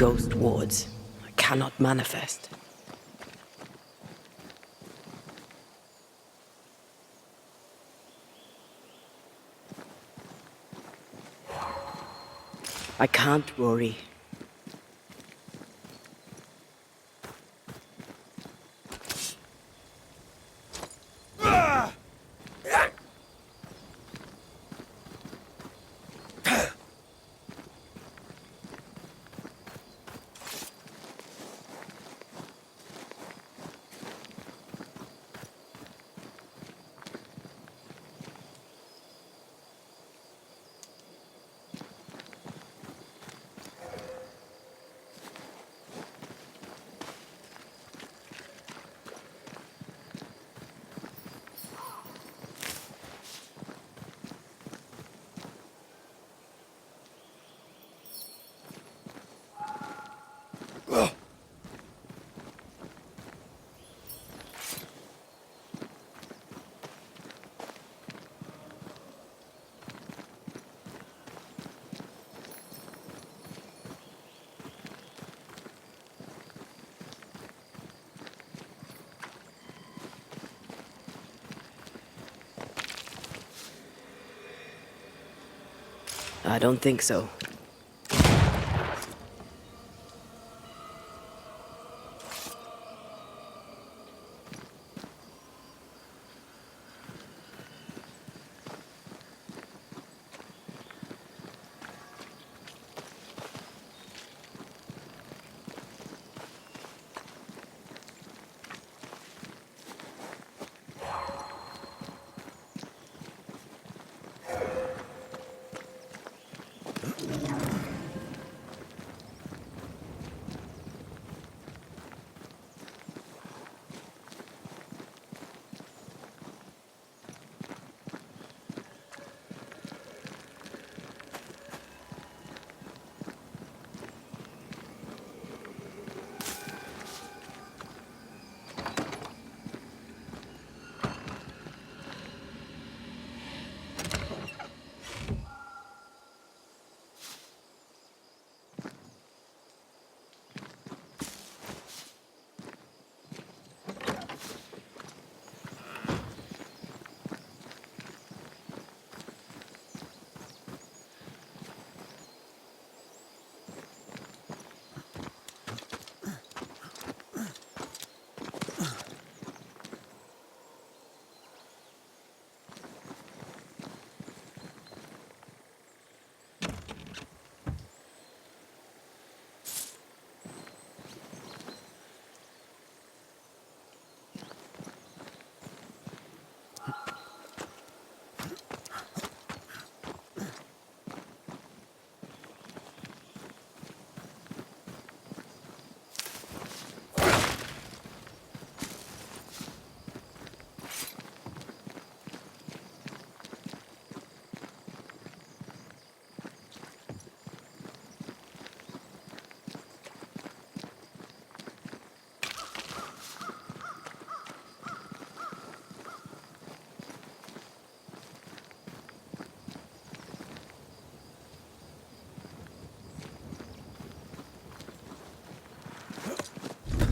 ghost wards. I cannot manifest. I can't, Rory. I don't think so.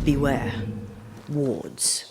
Beware. Wards.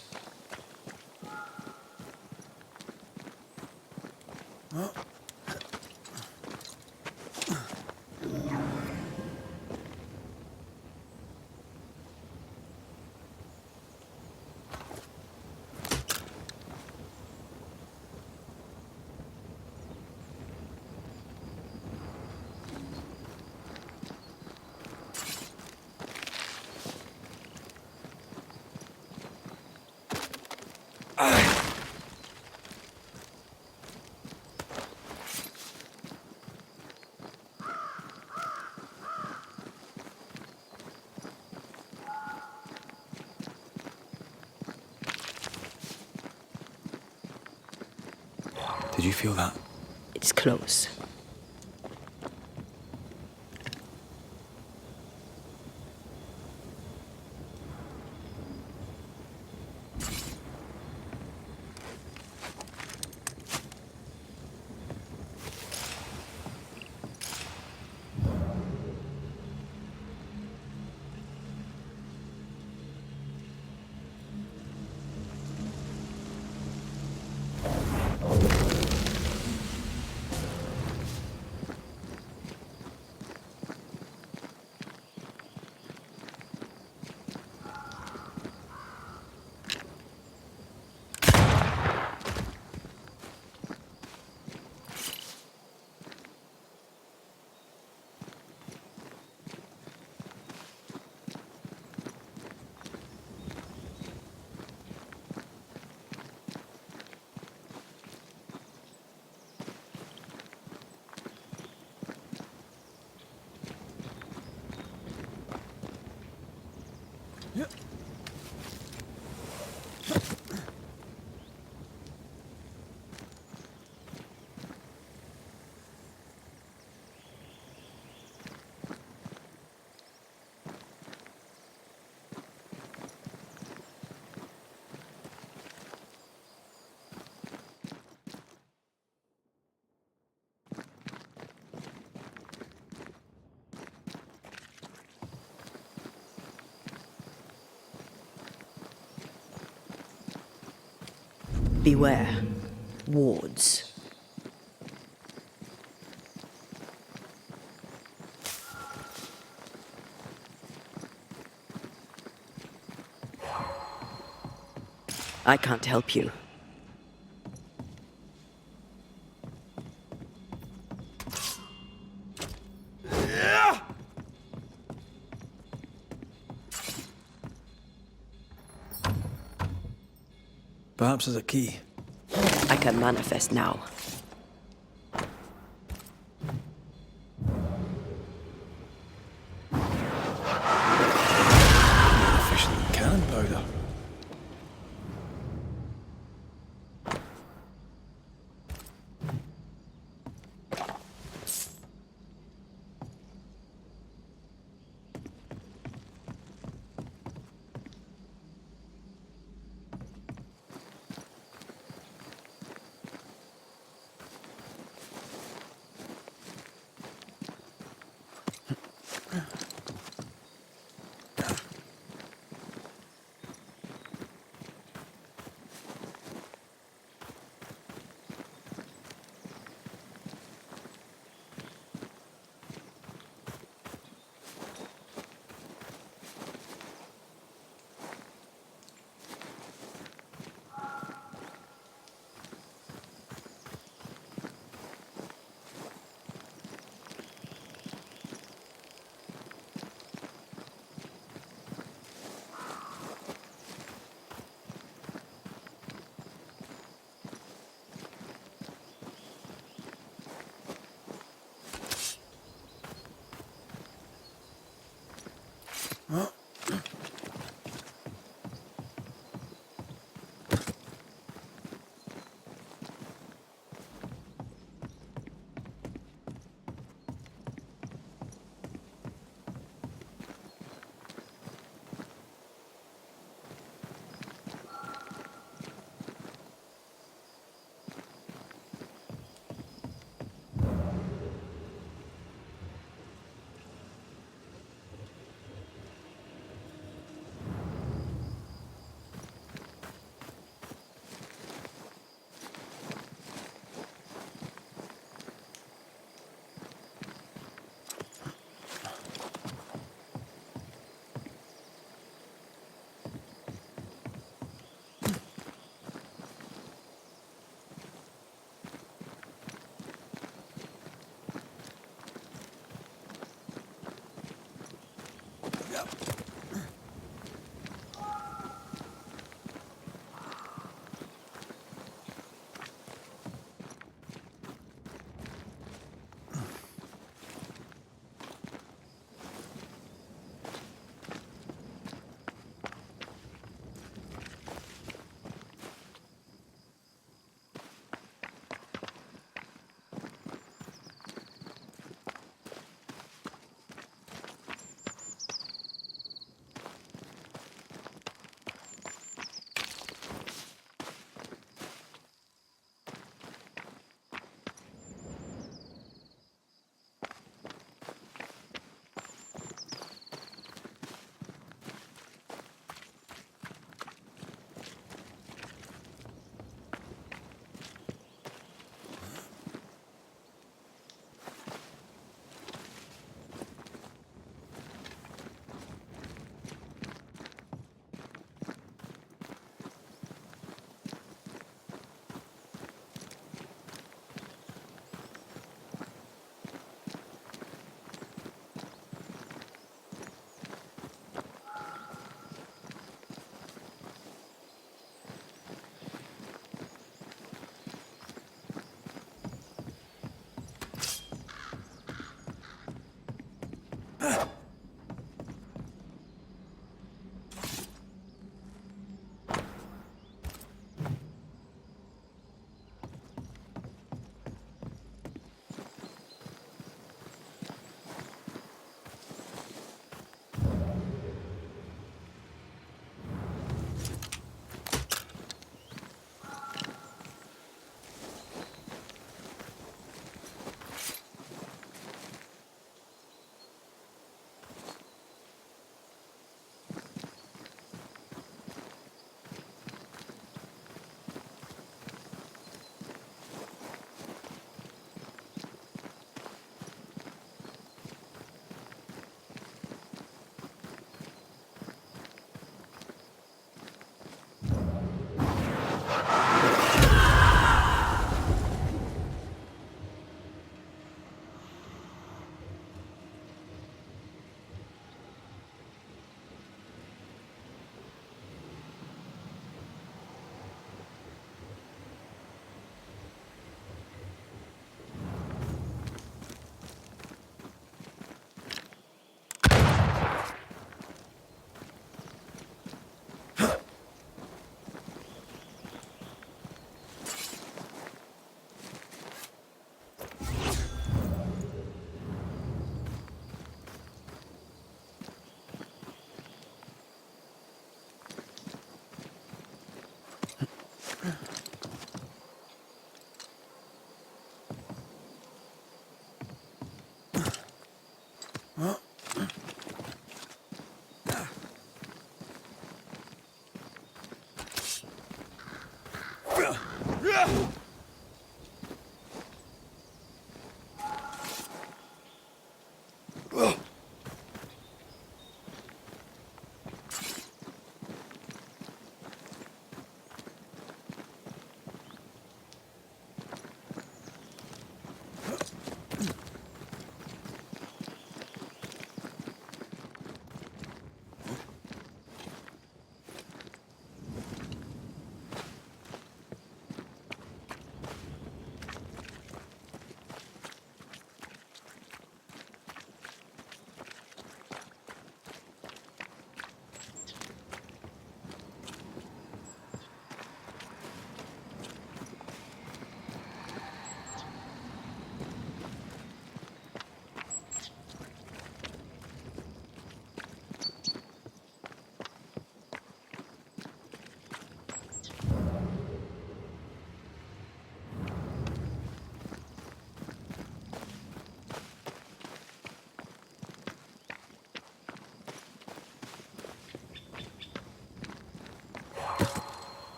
Did you feel that? It's close. Beware. Wards. I can't help you. Perhaps there's a key. I can manifest now. Efficient cannon powder.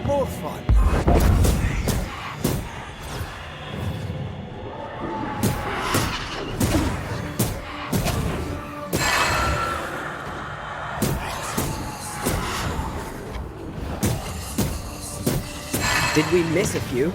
More fun. Did we miss a few?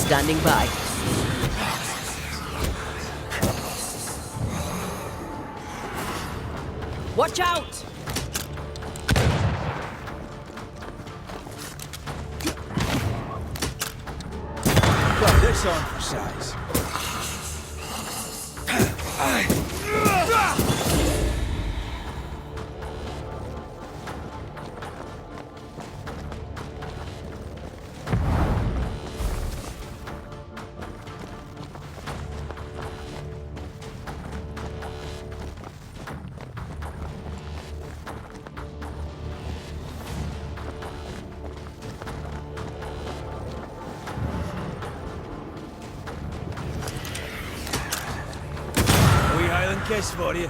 Standing by. Watch out! Got this on for size. Kiss for you.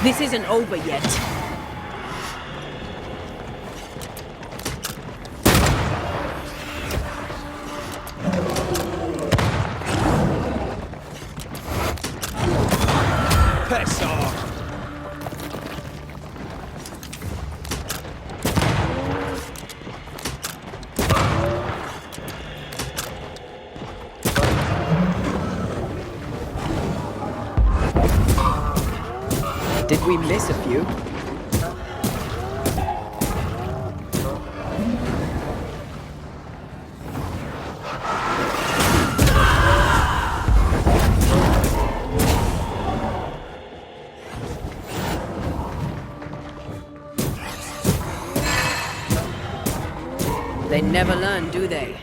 This isn't over yet. Piss off! Did we miss a few? They never learn, do they?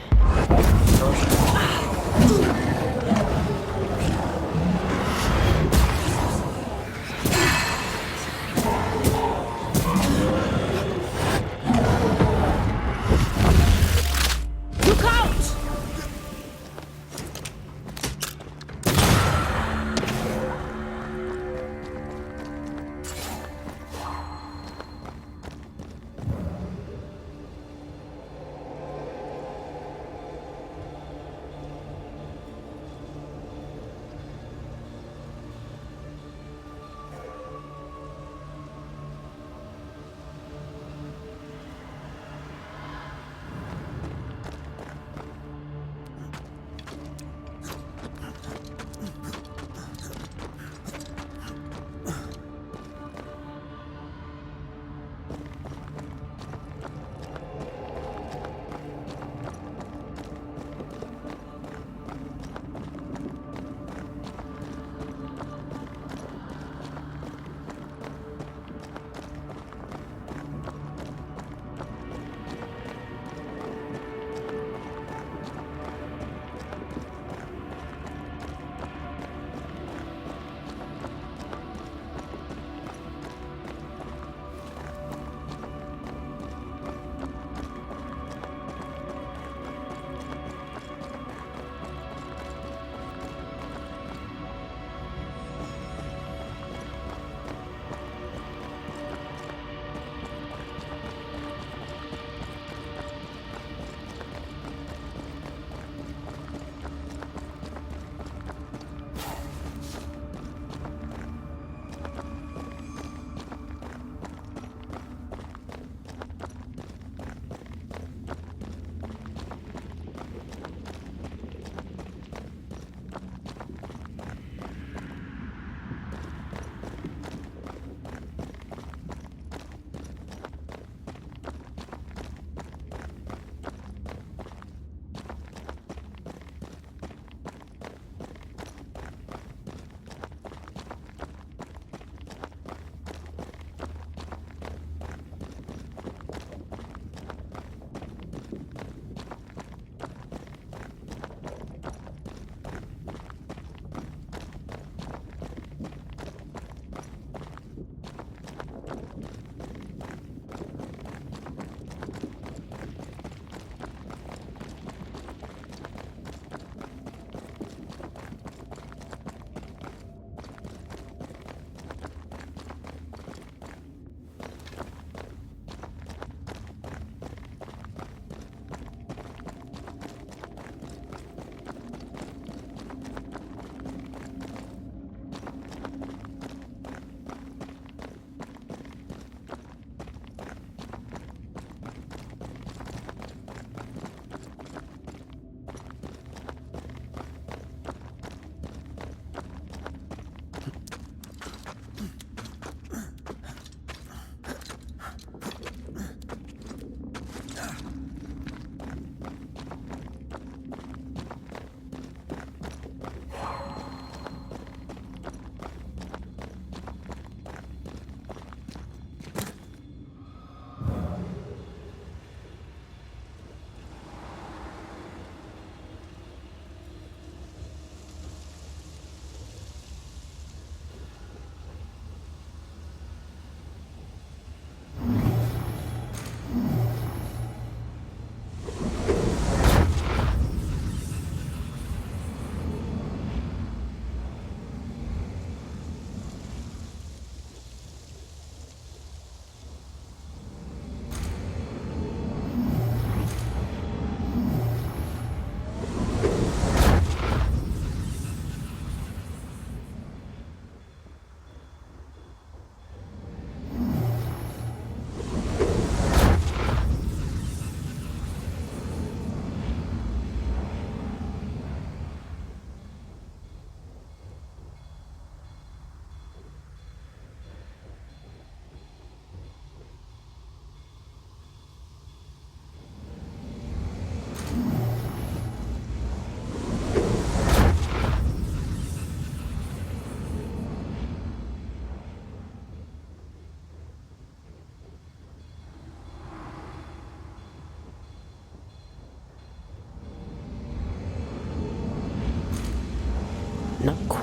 Look out!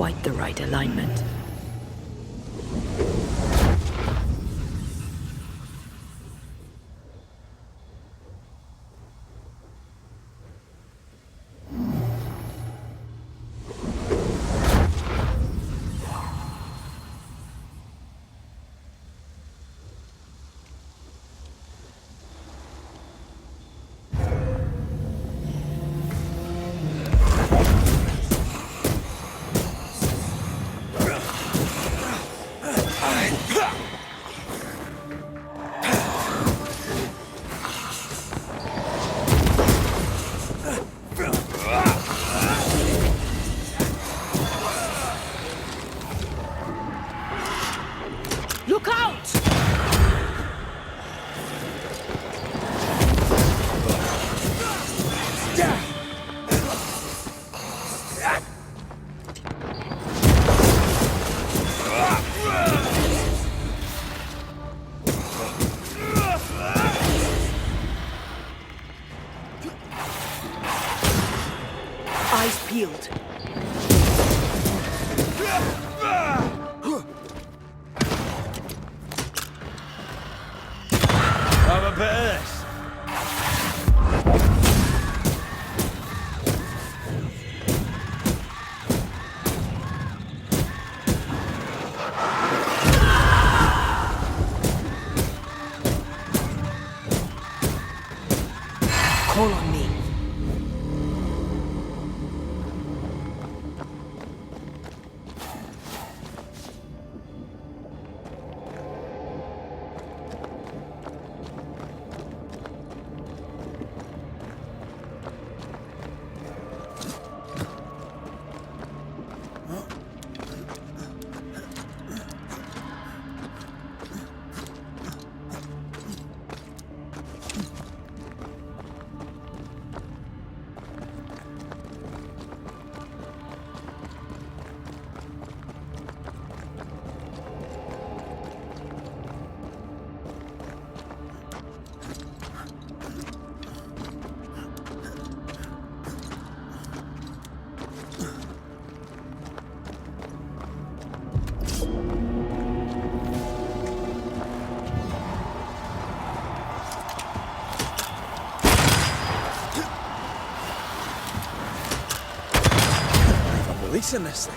quite the right alignment. Look out! Eyes peeled. Have a bit of this. Call on me. Releasing this thing.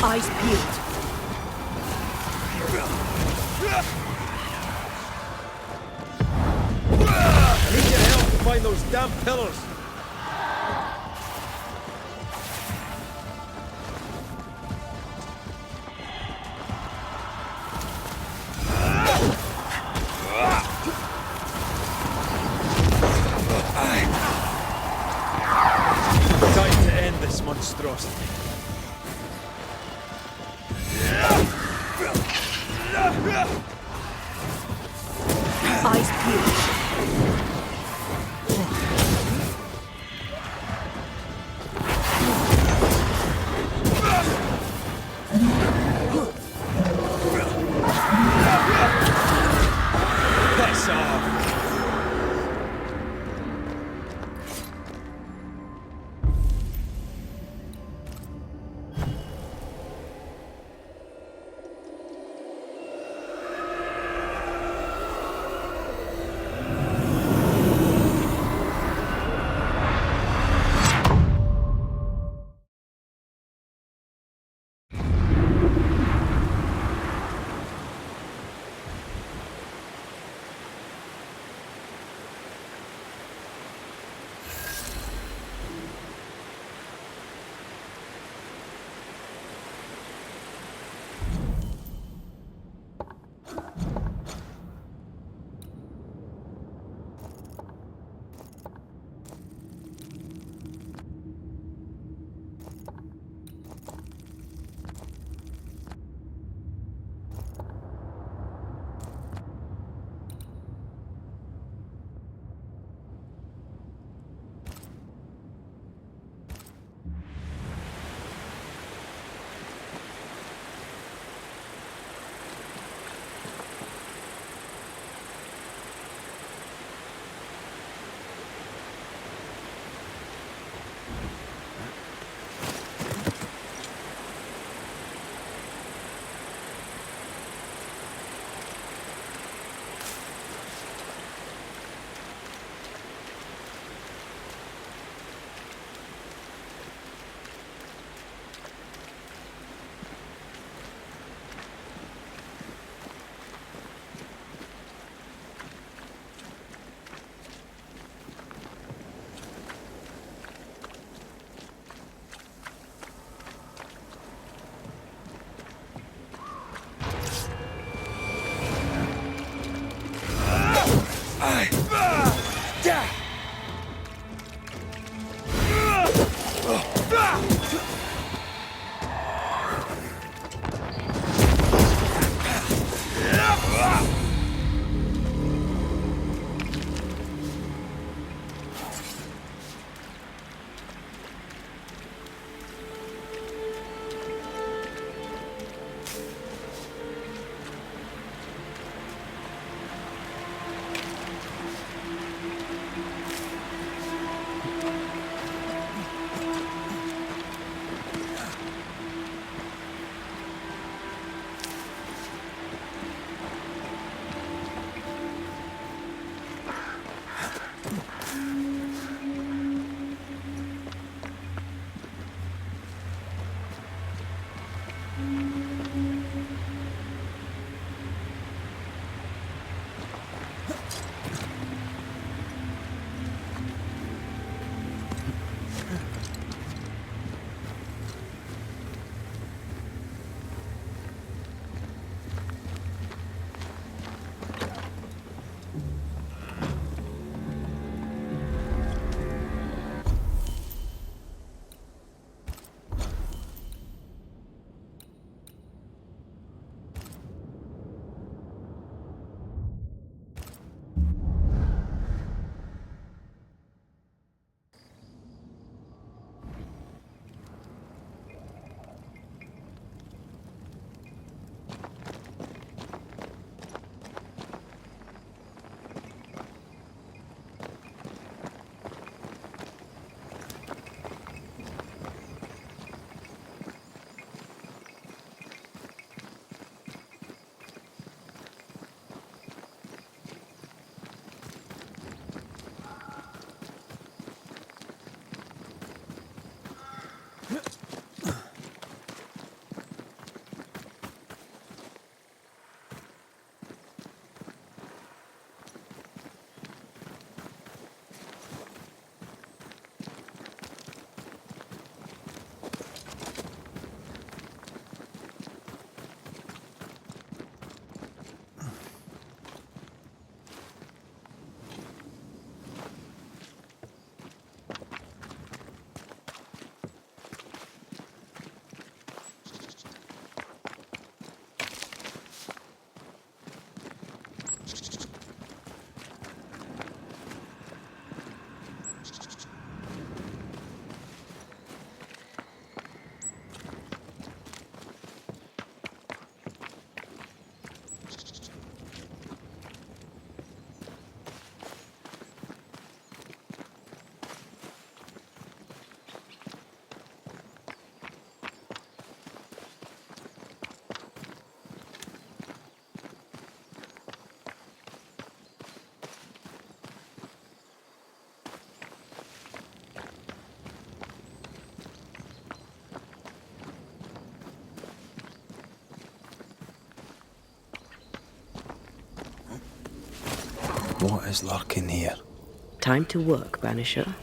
Eyes peeled. I need your help to find those damn pillars. Time to end this monstrosity. Eyes peeled. Piss off. What is lurking here? Time to work, Banisher.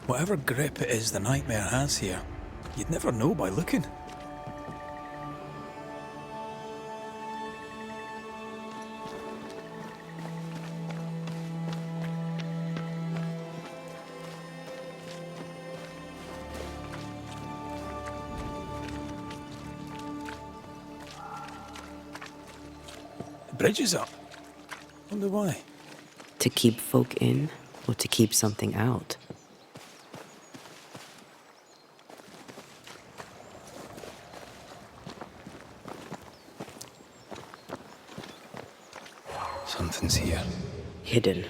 Whatever grip it is the nightmare has here, you'd never know by looking. The bridge is up. Wonder why. To keep folk in, or to keep something out? Something's here. Hidden.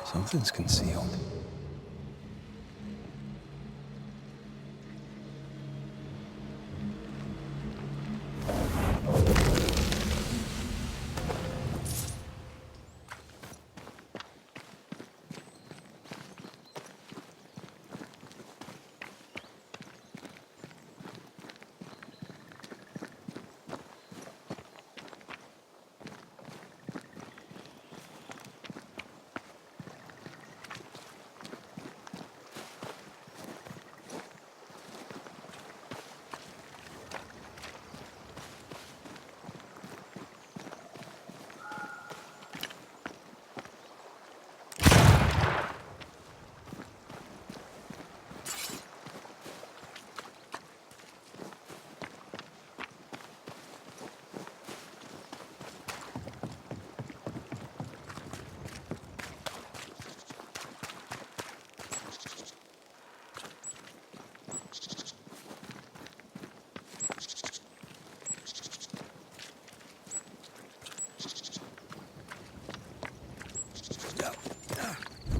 Something's concealed.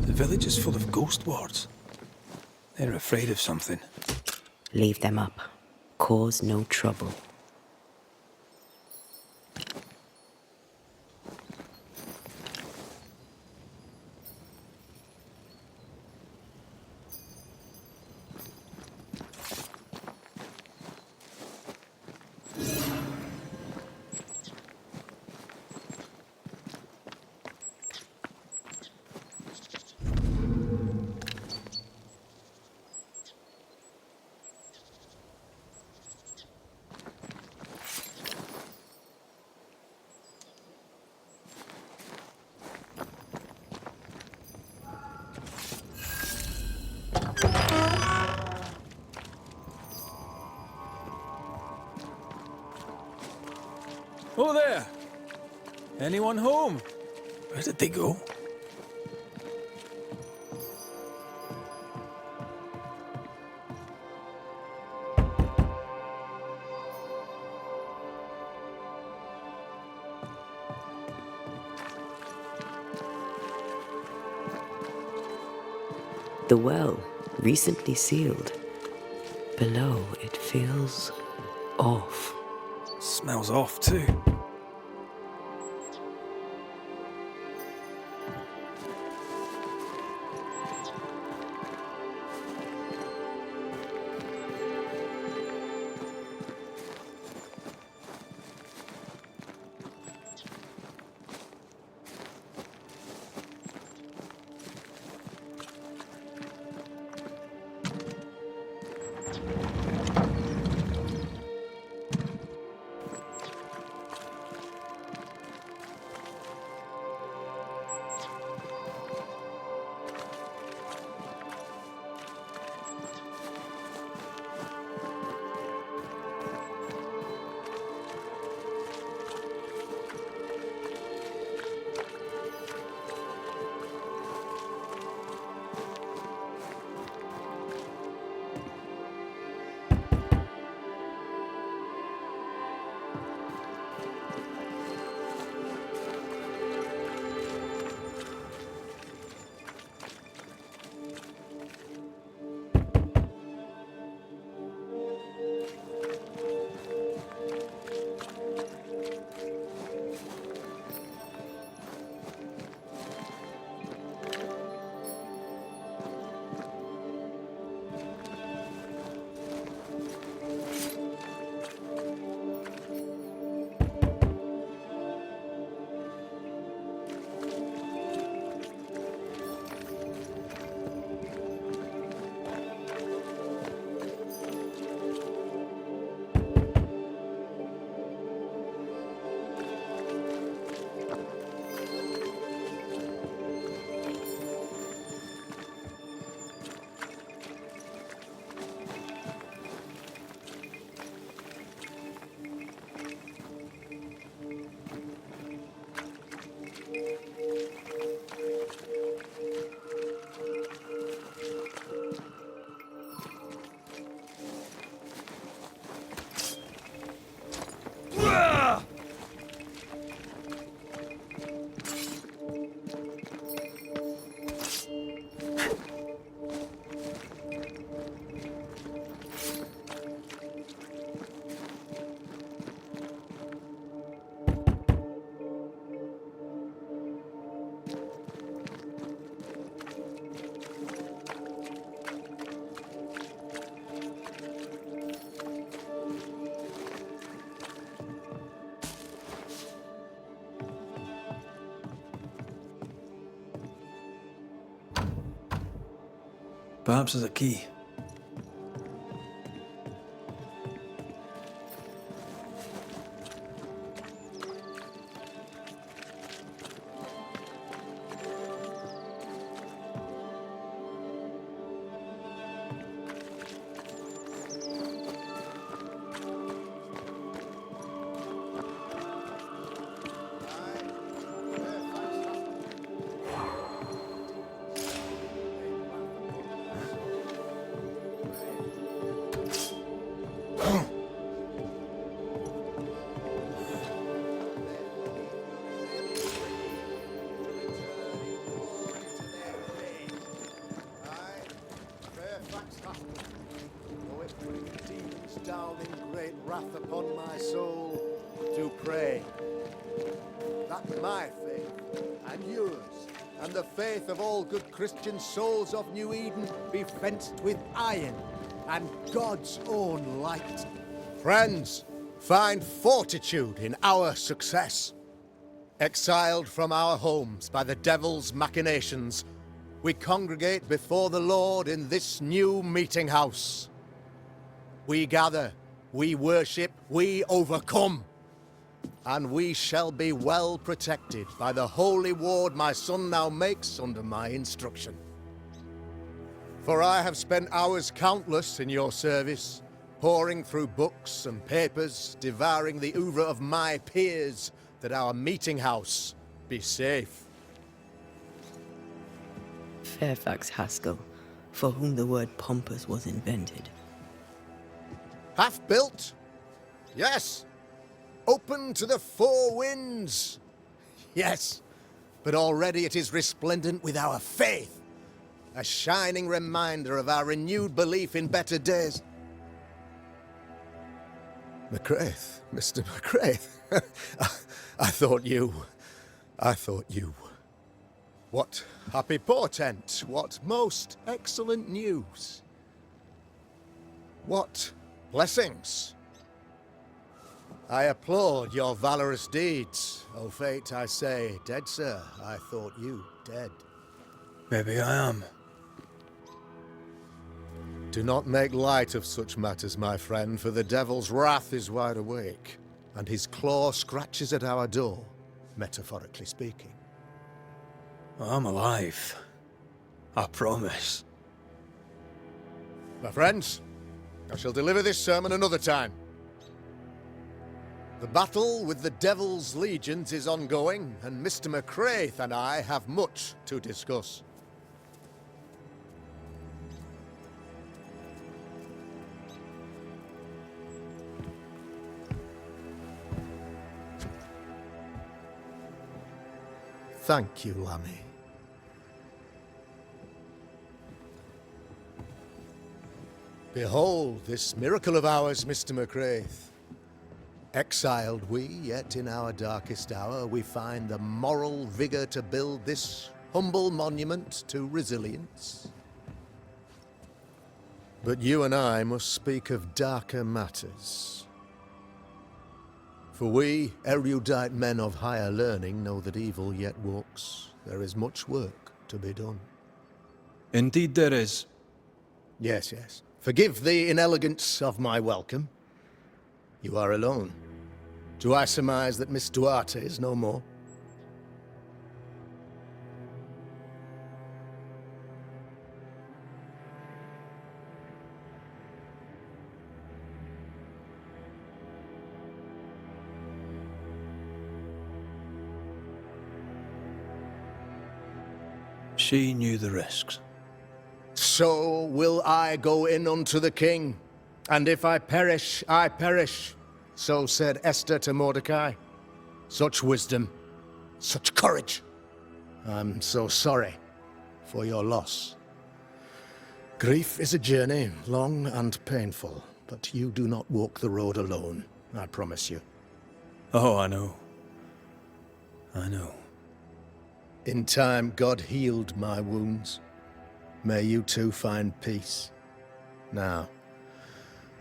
The village is full of ghost wards. They're afraid of something. Leave them up. Cause no trouble. Oh there! Anyone home? Where did they go? The well, recently sealed. Below, it feels off. Smells off too. Perhaps there's a key. Down in great wrath upon my soul to pray that my faith and yours and the faith of all good Christian souls of New Eden be fenced with iron and God's own light. Friends, find fortitude in our success. Exiled from our homes by the devil's machinations, we congregate before the Lord in this new meeting house. We gather, we worship, we overcome. And we shall be well protected by the holy ward my son now makes under my instruction. For I have spent hours countless in your service, poring through books and papers, devouring the oeuvre of my peers, that our meeting house be safe. Fairfax Haskell, for whom the word pompous was invented. Half-built? Yes. Open to the four winds? Yes. But already it is resplendent with our faith. a shining reminder of our renewed belief in better days. McCraith, Mr. McCraith. I thought you. What happy portent, what most excellent news. What blessings. I applaud your valorous deeds. O fate, I say, dead sir, I thought you dead. Maybe I am. Do not make light of such matters, my friend, for the devil's wrath is wide awake, and his claw scratches at our door, metaphorically speaking. I'm alive. I promise. My friends, I shall deliver this sermon another time. The battle with the devil's legions is ongoing, and Mr. McCraith and I have much to discuss. Thank you, Lammy. Behold this miracle of ours, Mr. McCraith. Exiled we, yet in our darkest hour we find the moral vigour to build this humble monument to resilience. But you and I must speak of darker matters. For we, erudite men of higher learning, know that evil yet walks. There is much work to be done. Indeed there is. Yes, yes. Forgive the inelegance of my welcome. You are alone. Do I surmise that Miss Duarte is no more? She knew the risks. So will I go in unto the king, and if I perish, I perish. So said Esther to Mordecai. Such wisdom, such courage. I'm so sorry for your loss. Grief is a journey, long and painful, but you do not walk the road alone, I promise you. Oh, I know. I know. In time, God healed my wounds. May you too find peace. Now,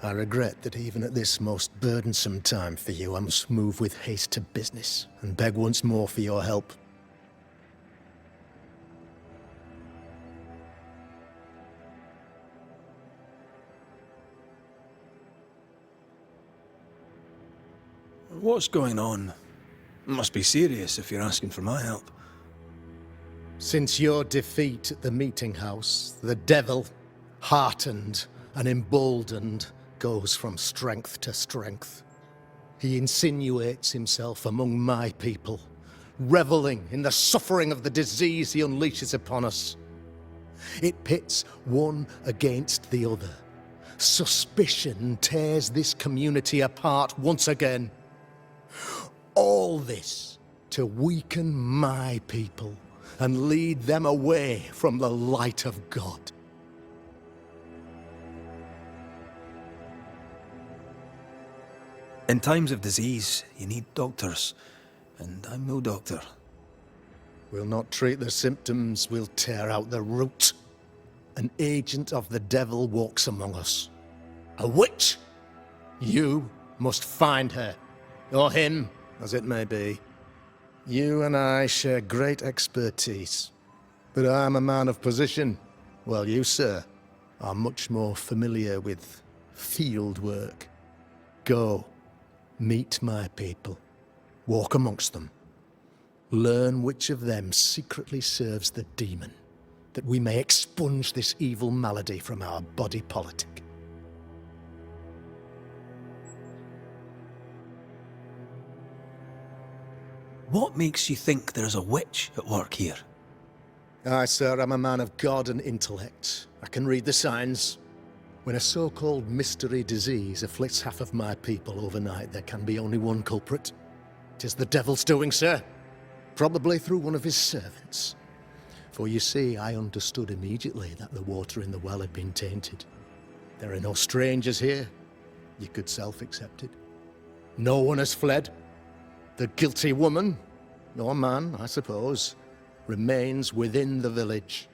I regret that even at this most burdensome time for you, I must move with haste to business and beg once more for your help. What's going on? Must be serious if you're asking for my help. Since your defeat at the meeting house, the devil, heartened and emboldened, goes from strength to strength. He insinuates himself among my people, reveling in the suffering of the disease he unleashes upon us. It pits one against the other. Suspicion tears this community apart once again. All this to weaken my people and lead them away from the light of God. In times of disease, you need doctors, and I'm no doctor. We'll not treat the symptoms, we'll tear out the root. An agent of the devil walks among us. A witch! You must find her, or him, as it may be. You and I share great expertise, but I'm a man of position, while you, sir, are much more familiar with field work. Go, meet my people, walk amongst them, learn which of them secretly serves the demon, that we may expunge this evil malady from our body politic. What makes you think there's a witch at work here? Aye, sir, I'm a man of God and intellect. I can read the signs. When a so-called mystery disease afflicts half of my people overnight, there can be only one culprit. It is the devil's doing, sir. Probably through one of his servants. For you see, I understood immediately that the water in the well had been tainted. There are no strangers here. You could self-accept it. No one has fled. The guilty woman, or man, I suppose, remains within the village.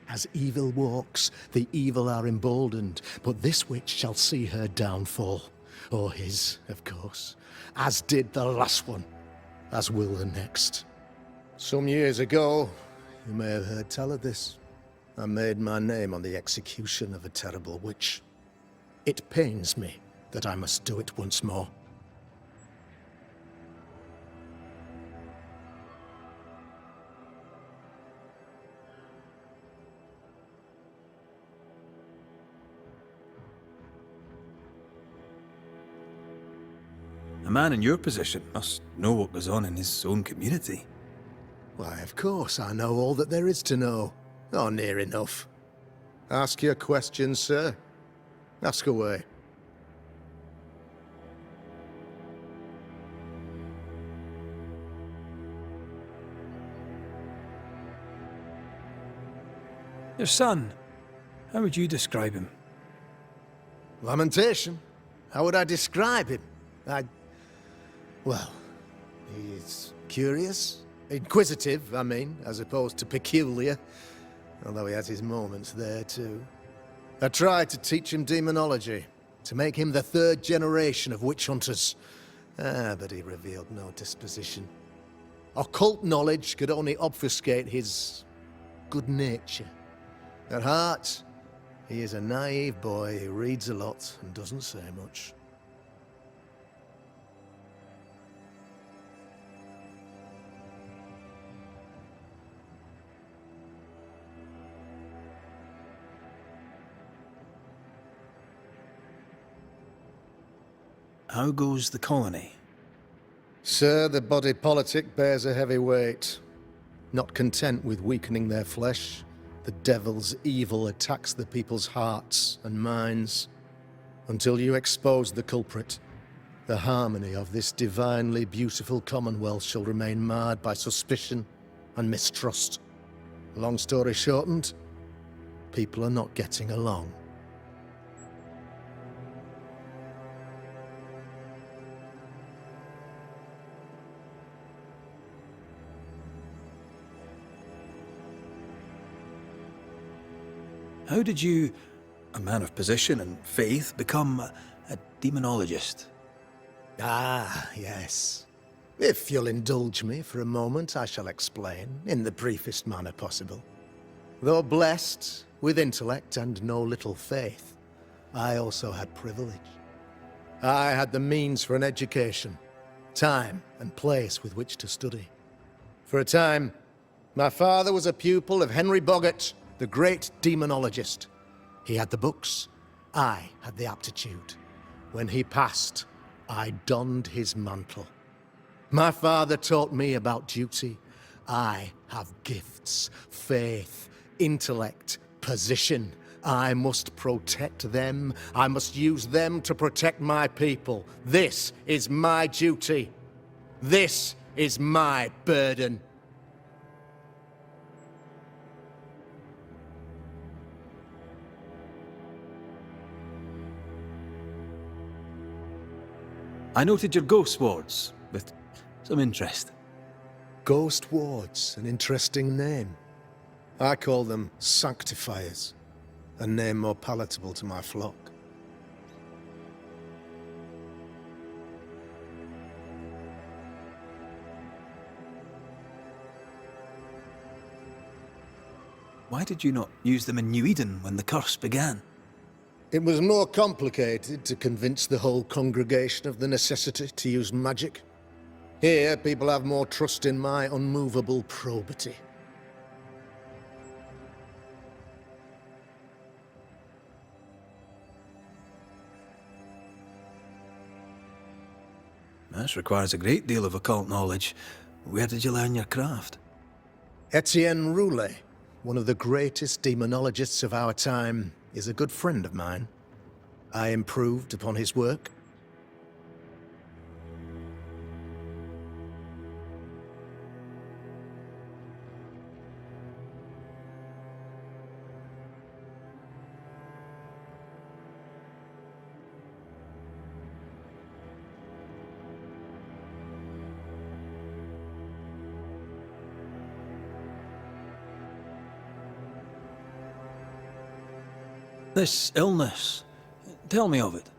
As evil walks, the evil are emboldened, but this witch shall see her downfall. Or his, of course. As did the last one. As will the next. Some years ago, you may have heard tell of this. I made my name on the execution of a terrible witch. It pains me that I must do it once more. A man in your position must know what goes on in his own community. Why, of course, I know all that there is to know. Or near enough. Ask your questions, sir. Ask away. Your son, how would you describe him? Lamentation? How would I describe him? Well, he is curious. Inquisitive, I mean, as opposed to peculiar. Although he has his moments there, too. I tried to teach him demonology, to make him the third generation of witch hunters. But he revealed no disposition. Occult knowledge could only obfuscate his good nature. At heart, he is a naive boy who reads a lot and doesn't say much. How goes the colony? Sir, the body politic bears a heavy weight. Not content with weakening their flesh, the devil's evil attacks the people's hearts and minds. Until you expose the culprit, the harmony of this divinely beautiful commonwealth shall remain marred by suspicion and mistrust. Long story shortened, people are not getting along. How did you, a man of position and faith, become a demonologist? Ah, yes. If you'll indulge me for a moment, I shall explain, in the briefest manner possible. Though blessed with intellect and no little faith, I also had privilege. I had the means for an education, time and place with which to study. For a time, my father was a pupil of Henry Boggart, the great demonologist. He had the books, I had the aptitude. When he passed, I donned his mantle. My father taught me about duty. I have gifts, faith, intellect, position. I must protect them. I must use them to protect my people. This is my duty. This is my burden. I noted your ghost wards with some interest. Ghost wards, an interesting name. I call them sanctifiers, a name more palatable to my flock. Why did you not use them in New Eden when the curse began? It was more complicated to convince the whole congregation of the necessity to use magic. Here, people have more trust in my unmovable probity. This requires a great deal of occult knowledge. Where did you learn your craft? Yaşayanlar, one of the greatest demonologists of our time, is a good friend of mine. I improved upon his work. This illness, tell me of it.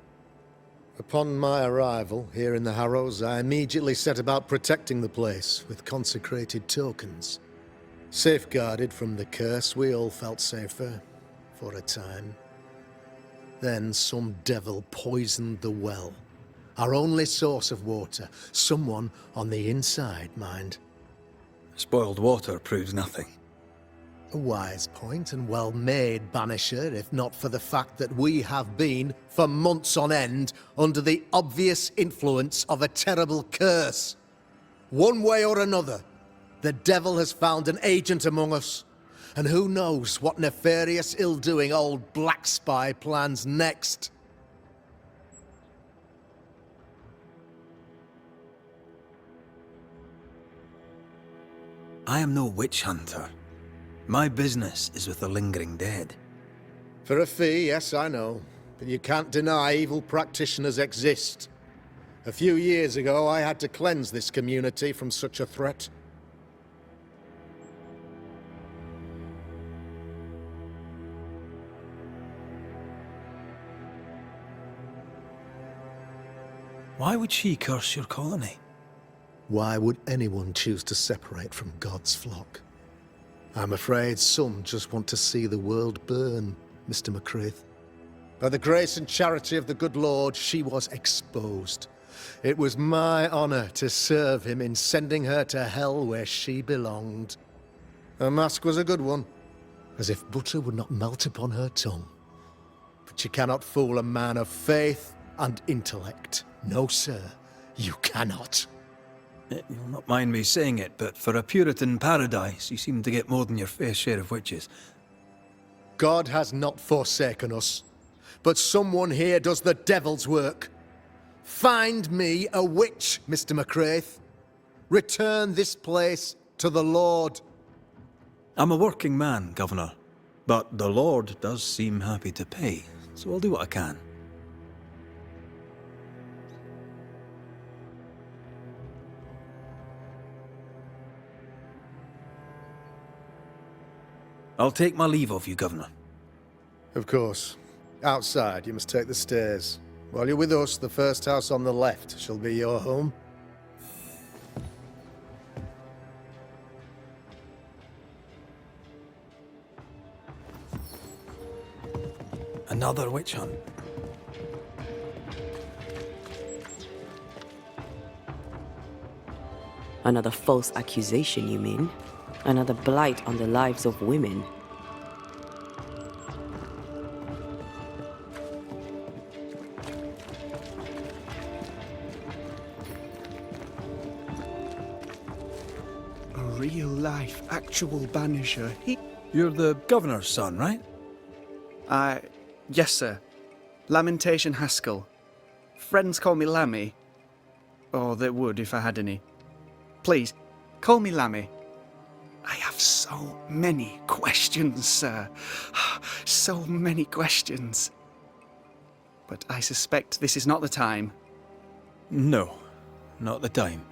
Upon my arrival here in the Harrows, I immediately set about protecting the place with consecrated tokens. Safeguarded from the curse, we all felt safer, for a time. Then some devil poisoned the well, our only source of water. Someone on the inside, mind. Spoiled water proves nothing. A wise point and well made, Banisher, if not for the fact that we have been, for months on end, under the obvious influence of a terrible curse. One way or another, the devil has found an agent among us, and who knows what nefarious ill-doing old Black Spy plans next. I am no witch hunter. My business is with the lingering dead. For a fee, yes, I know. But you can't deny evil practitioners exist. A few years ago, I had to cleanse this community from such a threat. Why would she curse your colony? Why would anyone choose to separate from God's flock? I'm afraid some just want to see the world burn, Mr. McCraith. By the grace and charity of the good Lord, she was exposed. It was my honor to serve him in sending her to hell where she belonged. Her mask was a good one, as if butter would not melt upon her tongue. But you cannot fool a man of faith and intellect. No, sir, you cannot. You'll not mind me saying it, but for a Puritan paradise, you seem to get more than your fair share of witches. God has not forsaken us, but someone here does the devil's work. Find me a witch, Mr. McCraith. Return this place to the Lord. I'm a working man, Governor, but the Lord does seem happy to pay, so I'll do what I can. I'll take my leave of you, Governor. Of course. Outside, you must take the stairs. While you're with us, the first house on the left shall be your home. Another witch hunt. Another false accusation, you mean? Another blight on the lives of women. A real-life, actual Banisher. You're the Governor's son, right? Yes, sir. Lamentation Haskell. Friends call me Lammy. Or they would if I had any. Please, call me Lammy. I have so many questions, sir. So many questions. But I suspect this is not the time. No, not the time.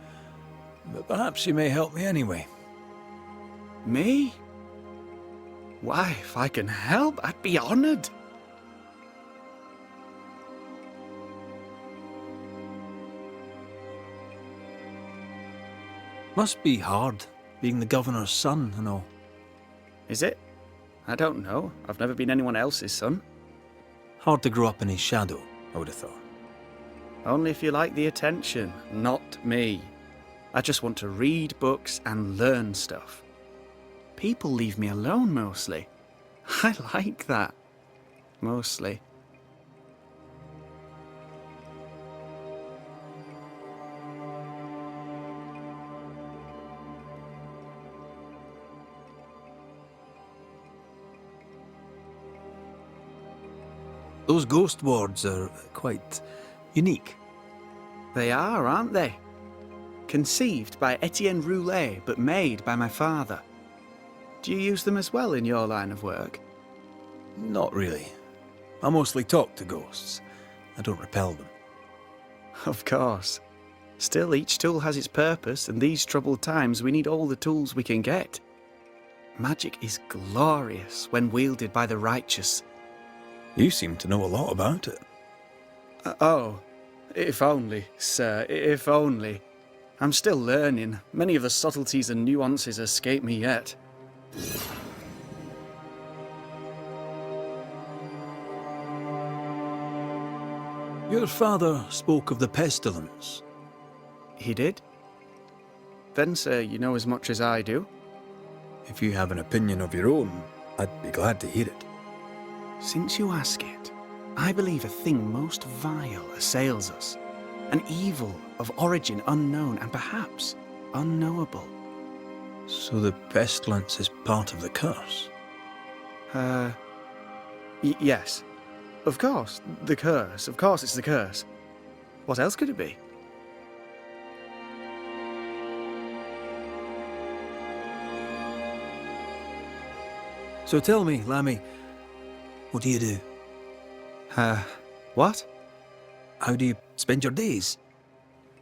But perhaps you may help me anyway. Me? Why, if I can help, I'd be honored. Must be hard, being the Governor's son and all. Is it? I don't know. I've never been anyone else's son. Hard to grow up in his shadow, I would have thought. Only if you like the attention, not me. I just want to read books and learn stuff. People leave me alone mostly. I like that. Mostly. Those ghost wards are quite unique. They are, aren't they? Conceived by Etienne Roulet, but made by my father. Do you use them as well in your line of work? Not really. I mostly talk to ghosts. I don't repel them. Of course. Still, each tool has its purpose, and these troubled times we need all the tools we can get. Magic is glorious when wielded by the righteous. You seem to know a lot about it. Oh, if only, sir, if only. I'm still learning. Many of the subtleties and nuances escape me yet. Your father spoke of the pestilence. He did? Then, sir, you know as much as I do. If you have an opinion of your own, I'd be glad to hear it. Since you ask it, I believe a thing most vile assails us. An evil of origin unknown and perhaps unknowable. So the pestilence is part of the curse? Yes. Of course, the curse. Of course it's the curse. What else could it be? So tell me, Lammy, what do you do? What? How do you spend your days?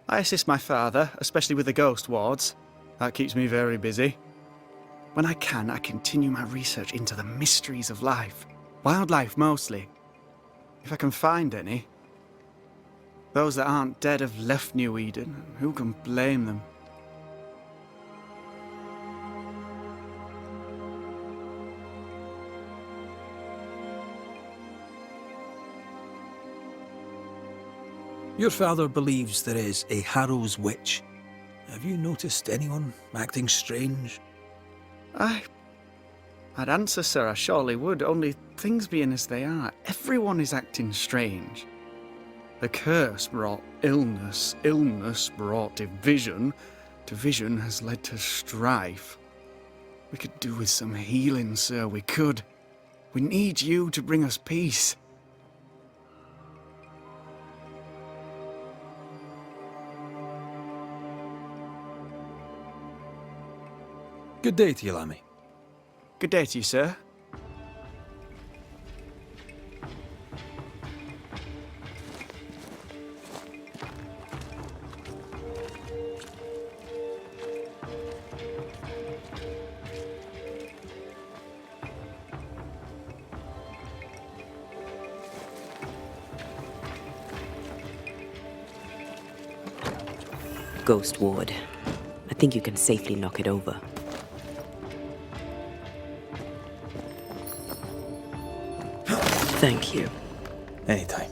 I assist my father, especially with the ghost wards. That keeps me very busy. When I can, I continue my research into the mysteries of life. Wildlife, mostly. If I can find any. Those that aren't dead have left New Eden. Who can blame them? Your father believes there is a Harrow's witch. Have you noticed anyone acting strange? I'd answer, sir, I surely would, only things being as they are, everyone is acting strange. The curse brought illness, illness brought division, division has led to strife. We could do with some healing, sir, we could. We need you to bring us peace. Good day to you, Lammy. Good day to you, sir. Ghost ward. I think you can safely knock it over. Thank you. Anytime.